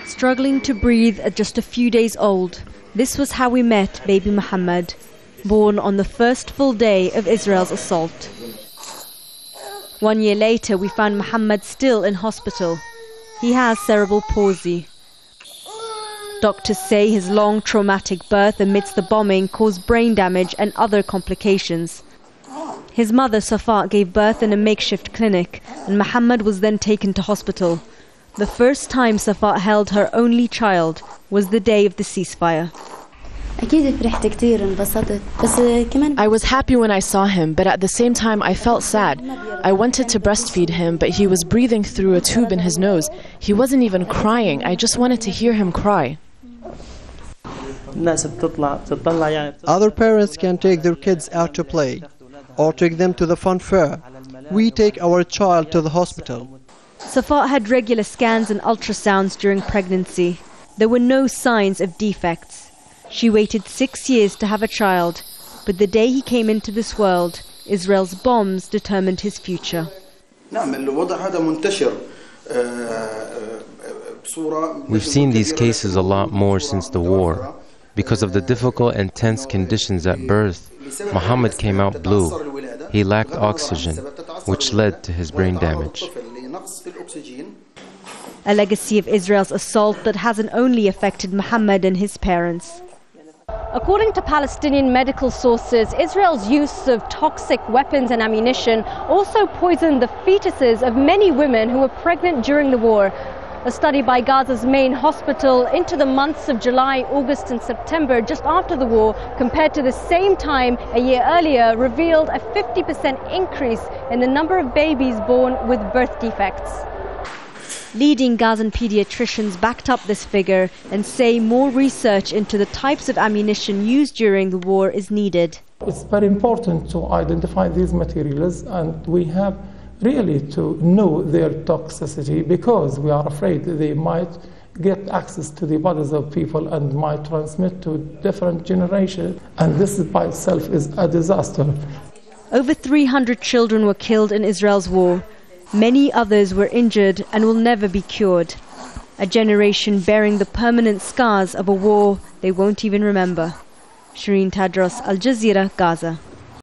Struggling to breathe at just a few days old, this was how we met baby Muhammad, born on the first full day of Israel's assault. 1 year later, we found Muhammad still in hospital. He has cerebral palsy. Doctors say his long traumatic birth amidst the bombing caused brain damage and other complications. His mother, Safa, gave birth in a makeshift clinic, and Muhammad was then taken to hospital. The first time Safa held her only child was the day of the ceasefire. I was happy when I saw him, but at the same time I felt sad. I wanted to breastfeed him, but he was breathing through a tube in his nose. He wasn't even crying. I just wanted to hear him cry. Other parents can take their kids out to play or take them to the fun fair. We take our child to the hospital. Safa had regular scans and ultrasounds during pregnancy. There were no signs of defects. She waited 6 years to have a child, but the day he came into this world, Israel's bombs determined his future. We've seen these cases a lot more since the war. Because of the difficult and tense conditions at birth, Muhammad came out blue. He lacked oxygen, which led to his brain damage. A legacy of Israel's assault that hasn't only affected Muhammad and his parents. According to Palestinian medical sources, Israel's use of toxic weapons and ammunition also poisoned the fetuses of many women who were pregnant during the war. A study by Gaza's main hospital into the months of July, August and September just after the war compared to the same time a year earlier revealed a 50% increase in the number of babies born with birth defects. Leading Gazan pediatricians backed up this figure and say more research into the types of ammunition used during the war is needed. It's very important to identify these materials, and we have really to know their toxicity, because we are afraid that they might get access to the bodies of people and might transmit to different generations, and this by itself is a disaster. Over 300 children were killed in Israel's war. Many others were injured and will never be cured. A generation bearing the permanent scars of a war they won't even remember. Sherine Tadros, Al Jazeera, Gaza.